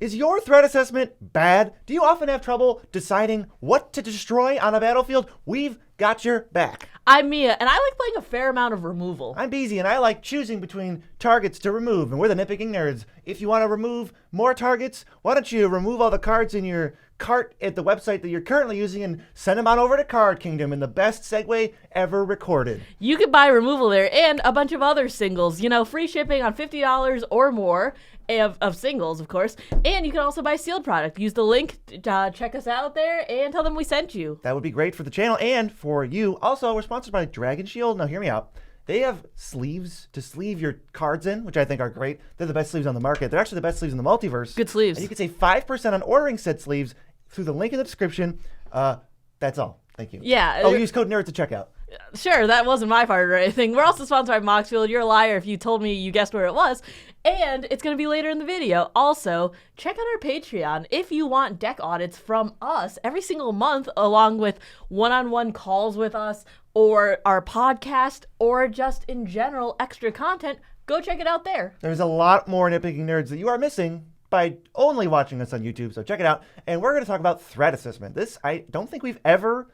Is your threat assessment bad? Do you often have trouble deciding what to destroy on a battlefield? We've got your back. I'm Mia, and I like playing a fair amount of removal. I'm Beezy, and I like choosing between targets to remove, and we're the Nitpicking Nerds. If you want to remove more targets, why don't you remove all the cards in your cart at the website that you're currently using and send them on over to Card Kingdom in the best segue ever recorded. You could buy removal there and a bunch of other singles. Free shipping on $50 or more of singles, of course. And you can also buy sealed product. Use the link to check us out there and tell them we sent you. That would be great for the channel and for you. Also, we're sponsored by Dragon Shield. Now, hear me out. They have sleeves to sleeve your cards in, which I think are great. They're the best sleeves on the market. They're actually the best sleeves in the multiverse. Good sleeves. And you can save 5% on ordering said sleeves through the link in the description. That's all. Thank you. Yeah. Oh, use code NERD to check out. Sure, that wasn't my part or anything. We're also sponsored by Moxfield. You're a liar if you told me you guessed where it was. And it's going to be later in the video. Also, check out our Patreon if you want deck audits from us every single month, along with one-on-one calls with us, or our podcast, or just in general extra content. Go check it out there. There's a lot more Nitpicking Nerds that you are missing by only watching us on YouTube, so check it out. And we're going to talk about threat assessment. This, I don't think we've ever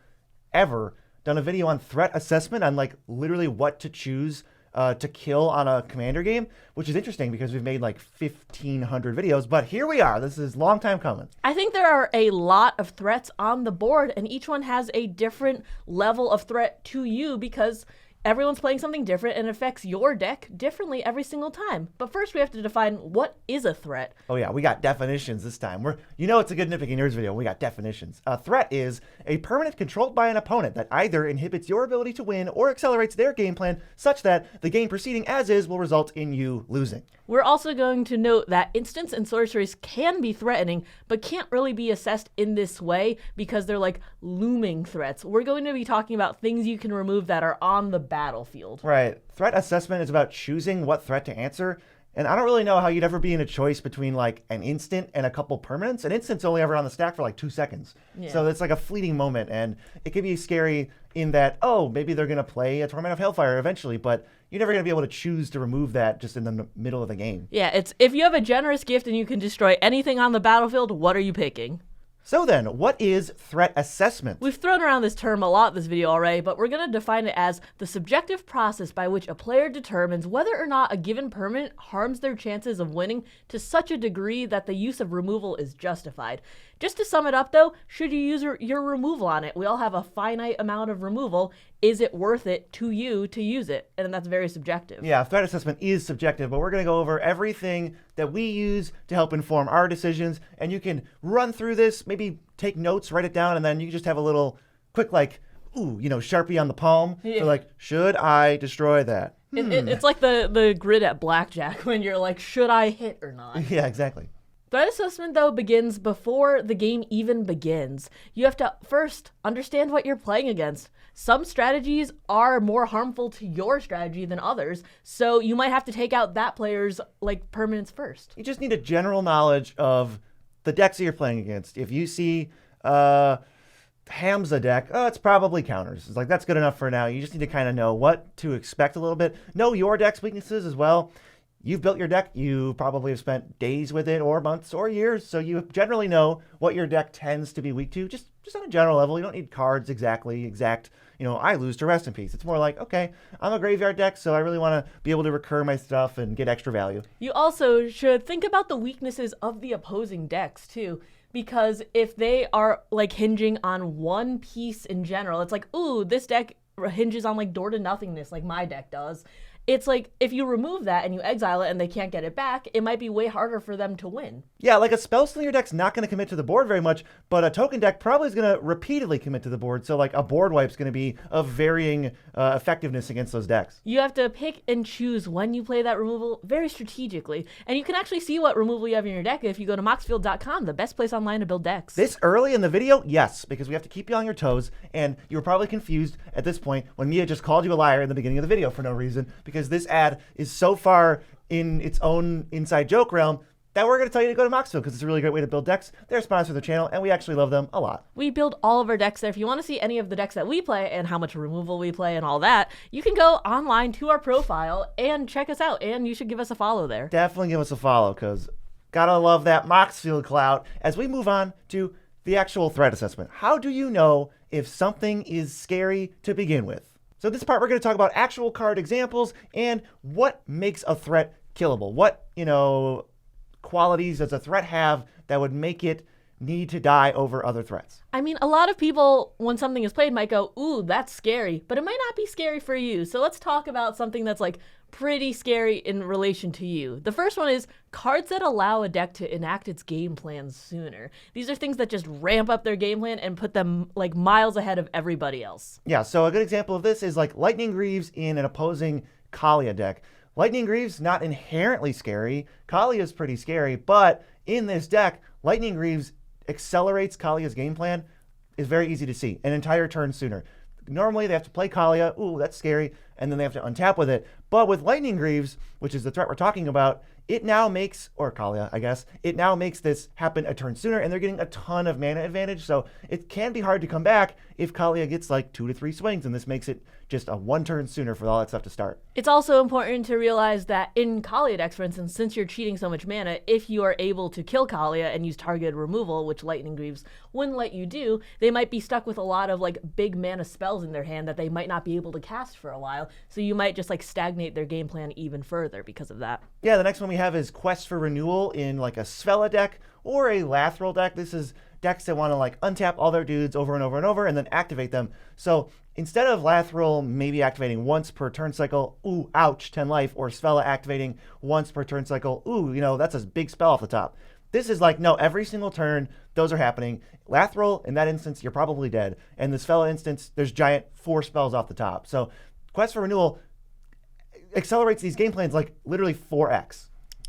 done a video on threat assessment, on like literally what to choose to kill on a commander game, which is interesting because we've made like 1,500 videos, but here we are. This is a long time coming. I think there are a lot of threats on the board, and each one has a different level of threat to you because everyone's playing something different and it affects your deck differently every single time. But first we have to define what is a threat. Oh yeah, we got definitions this time. It's a good Nitpicking Nerds video. We got definitions. A threat is a permanent controlled by an opponent that either inhibits your ability to win or accelerates their game plan such that the game proceeding as is will result in you losing. We're also going to note that instants and sorceries can be threatening, but can't really be assessed in this way because they're like looming threats. We're going to be talking about things you can remove that are on the battlefield. Right. Threat assessment is about choosing what threat to answer. And I don't really know how you'd ever be in a choice between like an instant and a couple permanents. An instant's only ever on the stack for like 2 seconds. Yeah. So it's like a fleeting moment. And it can be scary in that, oh, maybe they're going to play a Torment of Hellfire eventually, but you're never going to be able to choose to remove that just in the middle of the game. Yeah, it's if you have a generous gift and you can destroy anything on the battlefield, what are you picking? So then, what is threat assessment? We've thrown around this term a lot in this video already, but we're going to define it as the subjective process by which a player determines whether or not a given permanent harms their chances of winning to such a degree that the use of removal is justified. Just to sum it up though, should you use your removal on it? We all have a finite amount of removal. Is it worth it to you to use it? And that's very subjective. Yeah, threat assessment is subjective, but we're going to go over everything that we use to help inform our decisions. And you can run through this, maybe take notes, write it down, and then you can just have a little quick Sharpie on the palm. Yeah. So like, should I destroy that? It's like the grid at blackjack when you're like, should I hit or not? Yeah, exactly. Threat assessment, though, begins before the game even begins. You have to first understand what you're playing against. Some strategies are more harmful to your strategy than others, so you might have to take out that player's permanents first. You just need a general knowledge of the decks that you're playing against. If you see Hamza deck, it's probably counters. It's like, that's good enough for now. You just need to kind of know what to expect a little bit. Know your deck's weaknesses as well. You've built your deck, you probably have spent days with it, or months, or years, so you generally know what your deck tends to be weak to, just on a general level. You don't need cards exact, I lose to Rest in Peace. It's more like, okay, I'm a graveyard deck, so I really want to be able to recur my stuff and get extra value. You also should think about the weaknesses of the opposing decks, too, because if they are, hinging on one piece in general, it's like, ooh, this deck hinges on, door to nothingness, like my deck does. It's like, if you remove that and you exile it and they can't get it back, it might be way harder for them to win. Yeah, like a spell slinger deck's not going to commit to the board very much, but a token deck probably is going to repeatedly commit to the board, so a board wipe's going to be of varying effectiveness against those decks. You have to pick and choose when you play that removal very strategically, and you can actually see what removal you have in your deck if you go to moxfield.com, the best place online to build decks. This early in the video? Yes, because we have to keep you on your toes, and you were probably confused at this point when Mia just called you a liar in the beginning of the video for no reason, because this ad is so far in its own inside joke realm that we're going to tell you to go to Moxfield because it's a really great way to build decks. They're a sponsor of the channel, and we actually love them a lot. We build all of our decks there. If you want to see any of the decks that we play and how much removal we play and all that, you can go online to our profile and check us out, and you should give us a follow there. Definitely give us a follow because, Gotta love that Moxfield clout. As we move on to the actual threat assessment, how do you know if something is scary to begin with? So this part we're going to talk about actual card examples and what makes a threat killable. What, qualities does a threat have that would make it need to die over other threats? I mean, a lot of people, when something is played, might go, ooh, that's scary, but it might not be scary for you. So let's talk about something that's like pretty scary in relation to you. The first one is cards that allow a deck to enact its game plans sooner. These are things that just ramp up their game plan and put them like miles ahead of everybody else. Yeah, so a good example of this is like Lightning Greaves in an opposing Kaalia deck. Lightning Greaves, not inherently scary. Kaalia is pretty scary, but in this deck, Lightning Greaves accelerates Kaalia's game plan. Is very easy to see. An entire turn sooner. Normally, they have to play Kaalia. Ooh, that's scary. And then they have to untap with it. But with Lightning Greaves, which is the threat we're talking about, it now makes, or Kaalia, I guess, it now makes this happen a turn sooner, and they're getting a ton of mana advantage. So it can be hard to come back if Kaalia gets like 2 to 3 swings, and this makes it just a 1 turn sooner for all that stuff to start. It's also important to realize that in Kaalia decks, for instance, since you're cheating so much mana, if you are able to kill Kaalia and use targeted removal, which Lightning Greaves wouldn't let you do, they might be stuck with a lot of like big mana spells in their hand that they might not be able to cast for a while. So you might just like stagnate their game plan even further because of that. Yeah, the next one we have is Quest for Renewal in like a Svella deck or a Lathril deck. This is decks that want to like untap all their dudes over and over and over and then activate them. So instead of Lathril maybe activating once per turn cycle, ooh, ouch, 10 life, or Svella activating once per turn cycle, ooh, that's a big spell off the top. This is like, no, every single turn, those are happening. Lathril, in that instance, you're probably dead. And the Svella instance, there's giant 4 spells off the top. So Quest for Renewal accelerates these game plans like literally 4x.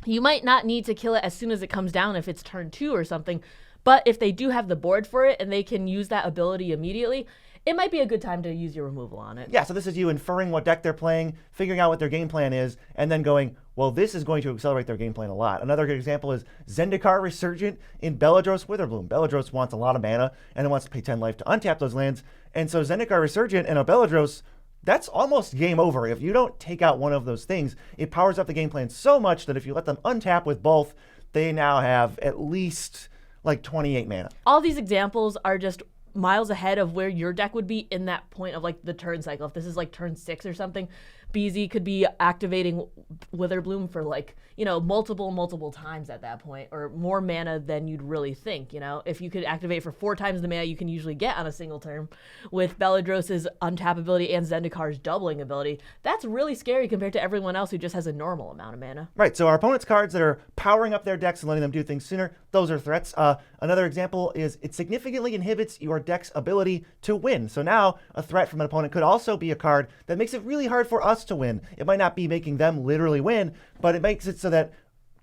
You might not need to kill it as soon as it comes down if it's turn 2 or something, but if they do have the board for it and they can use that ability immediately, it might be a good time to use your removal on it. Yeah, so this is you inferring what deck they're playing, figuring out what their game plan is, and then going, well, this is going to accelerate their game plan a lot. Another good example is Zendikar Resurgent in Beledros Witherbloom. Beledros wants a lot of mana, and it wants to pay 10 life to untap those lands, and so Zendikar Resurgent and a Beledros, that's almost game over. If you don't take out one of those things, it powers up the game plan so much that if you let them untap with both, they now have at least like 28 mana. All these examples are just miles ahead of where your deck would be in that point of like the turn cycle. If this is like turn 6 or something, BZ could be activating Witherbloom for like, multiple times at that point, or more mana than you'd really think. If you could activate for 4 times the mana you can usually get on a single turn with Beledros' untap ability and Zendikar's doubling ability, that's really scary compared to everyone else who just has a normal amount of mana. Right, so our opponent's cards that are powering up their decks and letting them do things sooner, those are threats. Another example is it significantly inhibits your deck's ability to win. So now a threat from an opponent could also be a card that makes it really hard for us to win. It might not be making them literally win, but it makes it so that,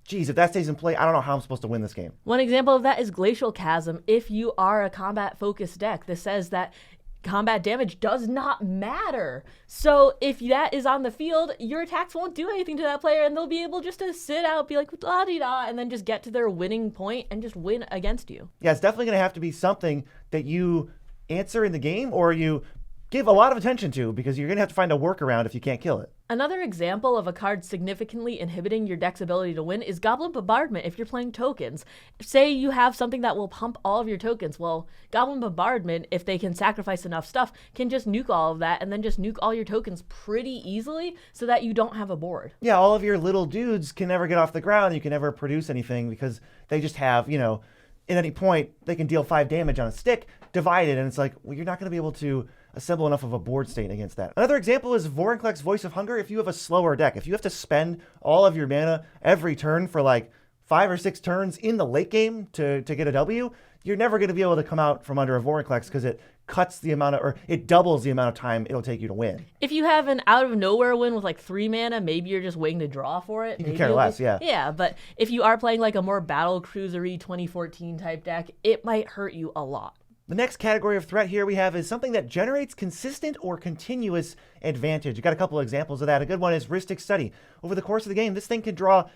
geez, if that stays in play, I don't know how I'm supposed to win this game. One example of that is Glacial Chasm. If you are a combat-focused deck, this says that combat damage does not matter. So if that is on the field, your attacks won't do anything to that player, and they'll be able just to sit out, be like, la-di-da, and then just get to their winning point and just win against you. Yeah, it's definitely going to have to be something that you answer in the game or you give a lot of attention to, because you're going to have to find a workaround if you can't kill it. Another example of a card significantly inhibiting your deck's ability to win is Goblin Bombardment if you're playing tokens. Say you have something that will pump all of your tokens. Well, Goblin Bombardment, if they can sacrifice enough stuff, can just nuke all of that and then just nuke all your tokens pretty easily so that you don't have a board. Yeah, all of your little dudes can never get off the ground. You can never produce anything because they just have, at any point, they can deal 5 damage on a stick, divided, and it's like, well, you're not going to be able to assemble enough of a board state against that. Another example is Vorinclex Voice of Hunger. If you have a slower deck, if you have to spend all of your mana every turn for like 5 or 6 turns in the late game to get a W, you're never going to be able to come out from under a Vorinclex because it cuts the amount of, or it doubles the amount of time it'll take you to win. If you have an out of nowhere win with like 3 mana, maybe you're just waiting to draw for it. You can care less, yeah. Yeah, but if you are playing like a more battle cruisery 2014 type deck, it might hurt you a lot. The next category of threat here we have is something that generates consistent or continuous advantage. You got a couple of examples of that. A good one is Rhystic Study. Over the course of the game, this thing can draw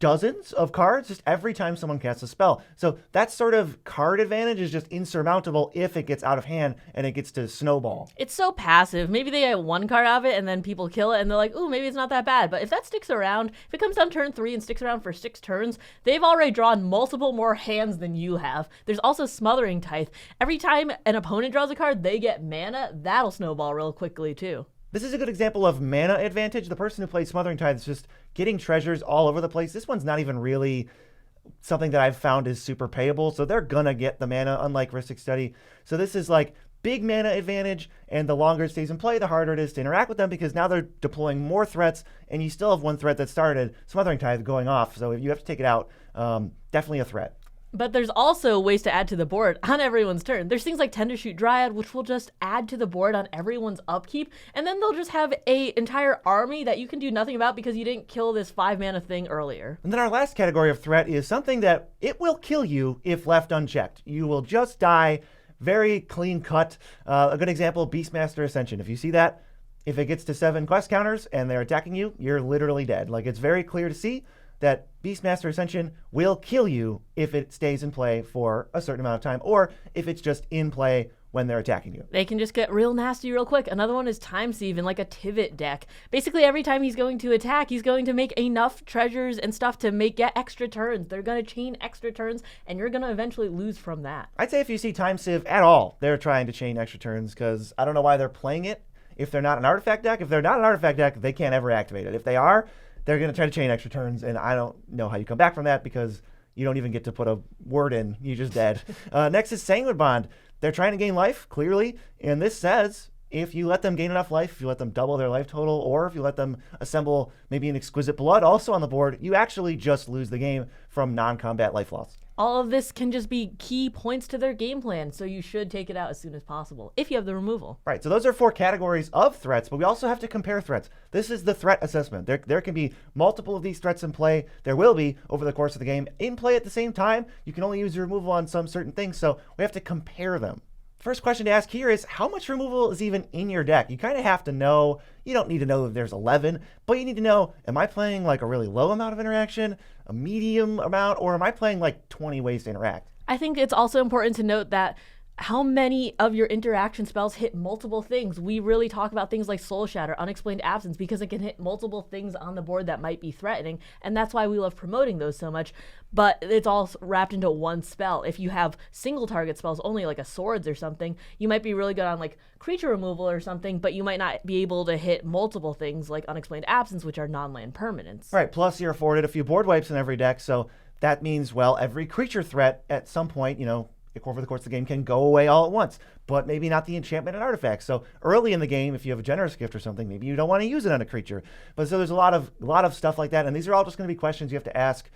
dozens of cards just every time someone casts a spell. So that sort of card advantage is just insurmountable if it gets out of hand and it gets to snowball. It's so passive. Maybe they get one card out of it and then people kill it and they're like, ooh, maybe it's not that bad. But if that sticks around, if it comes down turn 3 and sticks around for 6 turns, they've already drawn multiple more hands than you have. There's also Smothering Tithe. Every time an opponent draws a card, they get mana. That'll snowball real quickly too. This is a good example of mana advantage. The person who plays Smothering Tithe is just getting treasures all over the place. This one's not even really something that I've found is super payable, so they're gonna get the mana, unlike Rhystic Study. So this is like big mana advantage, and the longer it stays in play, the harder it is to interact with them, because now they're deploying more threats, and you still have one threat that started, Smothering Tithe, going off. So if you have to take it out, definitely a threat. But there's also ways to add to the board on everyone's turn. There's things like Tendershoot Dryad, which will just add to the board on everyone's upkeep, and then they'll just have a entire army that you can do nothing about because you didn't kill this 5-mana thing earlier. And then our last category of threat is something that it will kill you if left unchecked. You will just die, very clean cut. A good example, Beastmaster Ascension. If you see that, if it gets to 7 quest counters and they're attacking you, you're literally dead. Like, it's very clear to see that Beastmaster Ascension will kill you if it stays in play for a certain amount of time, or if it's just in play when they're attacking you. They can just get real nasty real quick. Another one is Time Sieve in like a Tivit deck. Basically, every time he's going to attack, he's going to make enough treasures and stuff to get extra turns. They're going to chain extra turns, and you're going to eventually lose from that. I'd say if you see Time Sieve at all, they're trying to chain extra turns, because I don't know why they're playing it if they're not an artifact deck. If they're not an artifact deck, they can't ever activate it. If they are, they're going to try to chain extra turns, and I don't know how you come back from that, because you don't even get to put a word in. You're just dead. Next is Sanguine Bond. They're trying to gain life, clearly, and this says if you let them gain enough life, if you let them double their life total, or if you let them assemble maybe an Exquisite Blood also on the board, you actually just lose the game from non-combat life loss. All of this can just be key points to their game plan, so you should take it out as soon as possible, if you have the removal. Right, so those are 4 categories of threats, but we also have to compare threats. This is the threat assessment. There can be multiple of these threats in play. There will be over the course of the game. In play at the same time, you can only use your removal on some certain things, so we have to compare them. First question to ask here is, how much removal is even in your deck? You kind of have to know. You don't need to know if there's 11, but you need to know, am I playing like a really low amount of interaction, a medium amount, or am I playing like 20 ways to interact? I think it's also important to note that how many of your interaction spells hit multiple things. We really talk about things like Soul Shatter, Unexplained Absence, because it can hit multiple things on the board that might be threatening, and that's why we love promoting those so much. But it's all wrapped into one spell. If you have single target spells only, like a Swords or something, you might be really good on like creature removal or something, but you might not be able to hit multiple things like Unexplained Absence, which are non-land permanents. Right, plus you're afforded a few board wipes in every deck, so that means, well, every creature threat at some point, over the course of the game, can go away all at once, but maybe not the enchantment and artifacts. So early in the game, if you have a generous gift or something, maybe you don't want to use it on a creature. But so there's a lot of stuff like that, and these are all just going to be questions you have to ask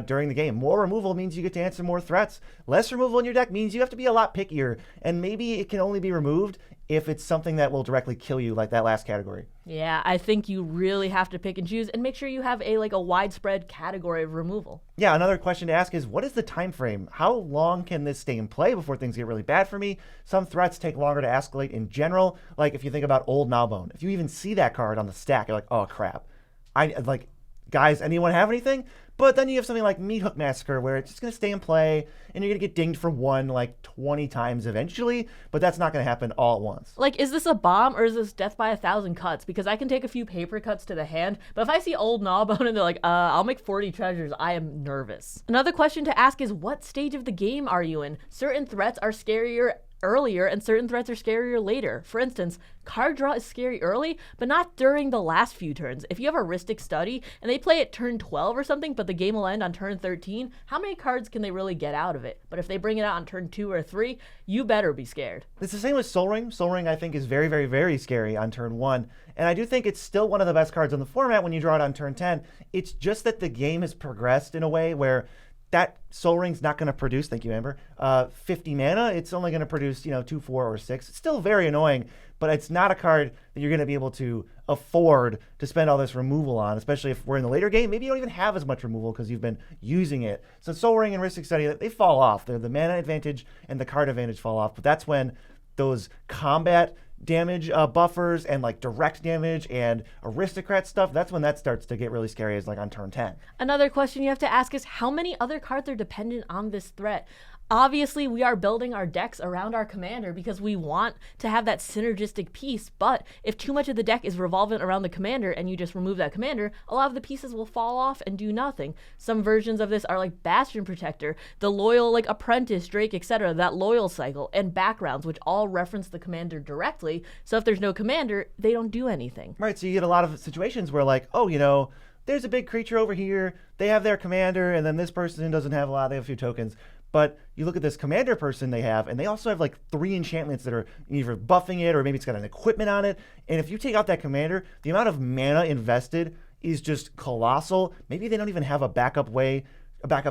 during the game. More removal means you get to answer more threats. Less removal in your deck means you have to be a lot pickier, and maybe it can only be removed if it's something that will directly kill you, like that last category. Yeah, I think you really have to pick and choose and make sure you have a widespread category of removal. Yeah, another question to ask is, what is the time frame? How long can this stay in play before things get really bad for me? Some threats take longer to escalate in general. Like if you think about Old Gnawbone, if you even see that card on the stack, you're like, oh crap. Guys, anyone have anything? But then you have something like Meathook Massacre, where it's just going to stay in play, and you're going to get dinged for 1 like 20 times eventually, but that's not going to happen all at once. Like, is this a bomb, or is this death by 1,000 cuts? Because I can take a few paper cuts to the hand, but if I see Old Gnawbone and they're like, I'll make 40 treasures, I am nervous. Another question to ask is, what stage of the game are you in? Certain threats are scarier earlier and certain threats are scarier later. For instance, card draw is scary early, but not during the last few turns. If you have a Rhystic Study and they play at turn 12 or something, but the game will end on turn 13, how many cards can they really get out of it? But if they bring it out on turn 2 or 3, you better be scared. It's the same with Sol Ring. Sol Ring, I think, is very, very, very scary on turn 1. And I do think it's still one of the best cards on the format when you draw it on turn 10. It's just that the game has progressed in a way where that Sol Ring's not going to produce, thank you, Amber, 50 mana. It's only going to produce, 2, 4, or 6. It's still very annoying, but it's not a card that you're going to be able to afford to spend all this removal on, especially if we're in the later game. Maybe you don't even have as much removal because you've been using it. So Sol Ring and Rhystic Study, they fall off. The mana advantage and the card advantage fall off, but that's when those combat damage buffers and like direct damage and aristocrat stuff, that's when that starts to get really scary, is like on turn 10. Another question you have to ask is how many other cards are dependent on this threat? Obviously, we are building our decks around our commander because we want to have that synergistic piece, but if too much of the deck is revolving around the commander and you just remove that commander, a lot of the pieces will fall off and do nothing. Some versions of this are like Bastion Protector, the loyal like Apprentice, Drake, etc., that loyal cycle, and backgrounds, which all reference the commander directly, so if there's no commander, they don't do anything. Right, so you get a lot of situations where like, oh, you know, there's a big creature over here, they have their commander, and then this person doesn't have a lot, they have a few tokens. But you look at this commander person they have, and they also have like 3 enchantments that are either buffing it, or maybe it's got an equipment on it. And if you take out that commander, the amount of mana invested is just colossal. Maybe they don't even have a backup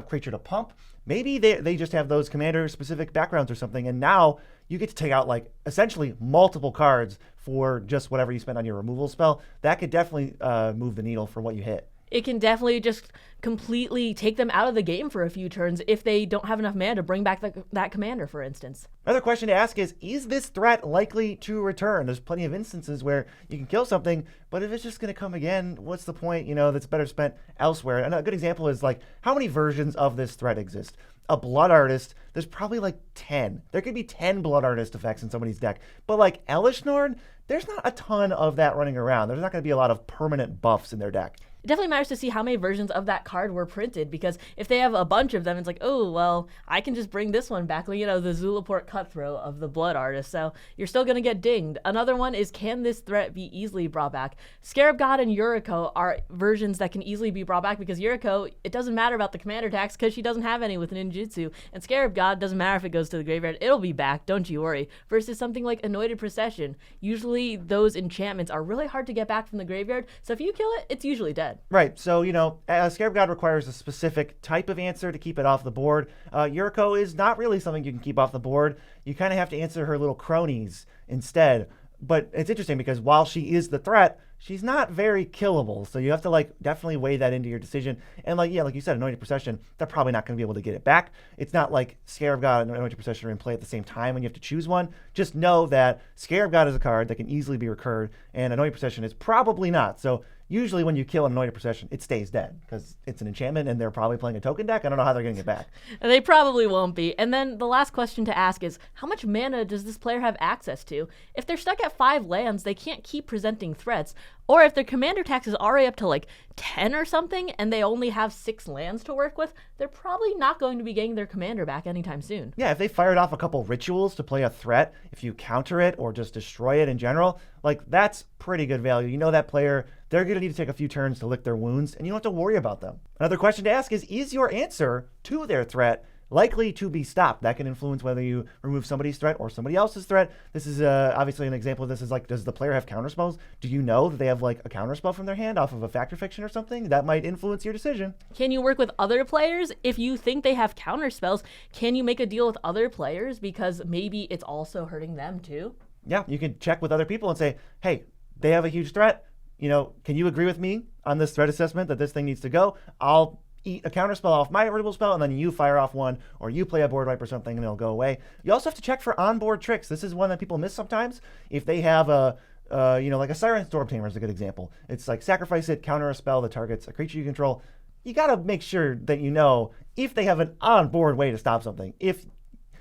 creature to pump. Maybe they just have those commander-specific backgrounds or something, and now you get to take out like essentially multiple cards for just whatever you spend on your removal spell. That could definitely move the needle for what you hit. It can definitely just completely take them out of the game for a few turns if they don't have enough mana to bring back that commander, for instance. Another question to ask is this threat likely to return? There's plenty of instances where you can kill something, but if it's just going to come again, what's the point? You know, that's better spent elsewhere. And a good example is like, how many versions of this threat exist? A Blood Artist, there's probably like 10. There could be 10 Blood Artist effects in somebody's deck. But like Elishnorn, there's not a ton of that running around. There's not going to be a lot of permanent buffs in their deck. It definitely matters to see how many versions of that card were printed, because if they have a bunch of them, it's like, oh, well, I can just bring this one back, you know, the Zulaport Cutthroat of the Blood Artist, so you're still going to get dinged. Another one is, can this threat be easily brought back? Scarab God and Yuriko are versions that can easily be brought back, because Yuriko, it doesn't matter about the commander tax because she doesn't have any with ninjutsu, and Scarab God doesn't matter if it goes to the graveyard, it'll be back, don't you worry. Versus something like Anointed Procession. Usually those enchantments are really hard to get back from the graveyard, so if you kill it, it's usually dead. Right, so, you know, Scarab God requires a specific type of answer to keep it off the board. Yuriko is not really something you can keep off the board. You kind of have to answer her little cronies instead. But it's interesting because while she is the threat, she's not very killable. So you have to like definitely weigh that into your decision. And like, yeah, like you said, Anointed Procession, they're probably not going to be able to get it back. It's not like Scarab God and Anointed Procession are in play at the same time when you have to choose one. Just know that Scarab God is a card that can easily be recurred, and Anointed Procession is probably not. So usually when you kill an Anointed Procession, it stays dead because it's an enchantment and they're probably playing a token deck. I don't know how they're getting it back. They probably won't be. And then the last question to ask is, how much mana does this player have access to? If they're stuck at 5 lands, they can't keep presenting threats. Or if their commander tax is already up to like 10 or something and they only have 6 lands to work with, they're probably not going to be getting their commander back anytime soon. Yeah, if they fired off a couple rituals to play a threat, if you counter it or just destroy it in general, like that's pretty good value. You know that player, they're going to need to take a few turns to lick their wounds, and you don't have to worry about them. Another question to ask is your answer to their threat likely to be stopped? That can influence whether you remove somebody's threat or somebody else's threat. This is obviously an example of this is like, does the player have counterspells? Do you know that they have like a counterspell from their hand off of a Factor Fiction or something? That might influence your decision. Can you work with other players? If you think they have counterspells, can you make a deal with other players because maybe it's also hurting them too? Yeah, you can check with other people and say, hey, they have a huge threat. You know, can you agree with me on this threat assessment that this thing needs to go? I'll eat a counterspell off my removal spell, and then you fire off one, or you play a board wipe or something, and it'll go away. You also have to check for onboard tricks. This is one that people miss sometimes. If they have a, like a Siren Storm Tamer is a good example. It's like sacrifice it, counter a spell that targets a creature you control. You got to make sure that you know if they have an onboard way to stop something. If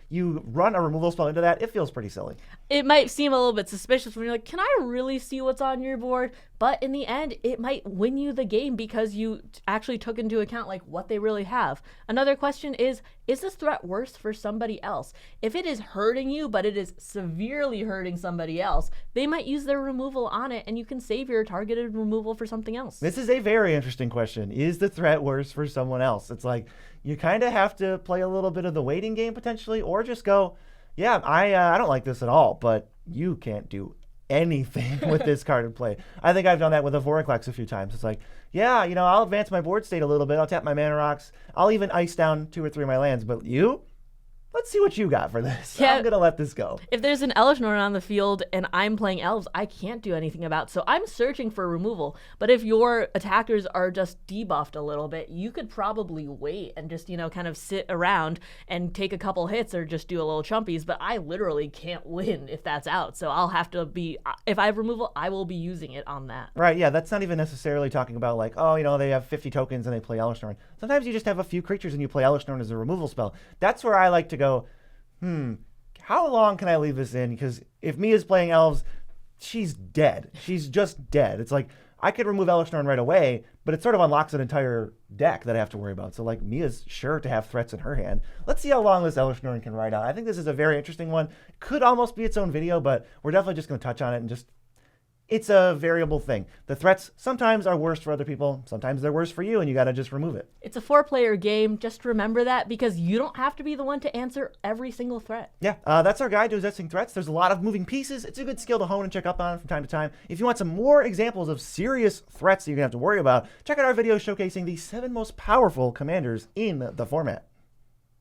you run a removal spell into that, it feels pretty silly. It might seem a little bit suspicious when you're like, can I really see what's on your board? But in the end, it might win you the game because you actually took into account like what they really have. Another question is this threat worse for somebody else? If it is hurting you, but it is severely hurting somebody else, they might use their removal on it, and you can save your targeted removal for something else. This is a very interesting question. Is the threat worse for someone else? It's like, you kind of have to play a little bit of the waiting game potentially, or just go, yeah, I don't like this at all, but you can't do anything with this card in play. I think I've done that with a Voraclex a few times. It's like, yeah, you know, I'll advance my board state a little bit. I'll tap my mana rocks. I'll even ice down 2 or 3 of my lands, but you let's see what you got for this. Yeah. I'm going to let this go. If there's an Elesh Norn on the field and I'm playing elves, I can't do anything about, so I'm searching for removal. But if your attackers are just debuffed a little bit, you could probably wait and just, kind of sit around and take a couple hits or just do a little chumpies, but I literally can't win if that's out. So I'll have to be, if I have removal, I will be using it on that. Right, yeah, that's not even necessarily talking about like, oh, they have 50 tokens and they play Elesh Norn. Sometimes you just have a few creatures and you play Elesh Norn as a removal spell. That's where I like to go, how long can I leave this in? Because if Mia's playing elves, she's dead. She's just dead. It's like, I could remove Elesh Norn right away, but it sort of unlocks an entire deck that I have to worry about. So like, Mia's sure to have threats in her hand. Let's see how long this Elesh Norn can ride out. I think this is a very interesting one. Could almost be its own video, but we're definitely just going to touch on it and just, it's a variable thing. The threats sometimes are worse for other people. Sometimes they're worse for you, and you got to just remove it. It's a 4-player game. Just remember that, because you don't have to be the one to answer every single threat. Yeah, that's our guide to assessing threats. There's a lot of moving pieces. It's a good skill to hone and check up on from time to time. If you want some more examples of serious threats that you're going to have to worry about, check out our video showcasing the 7 most powerful commanders in the format.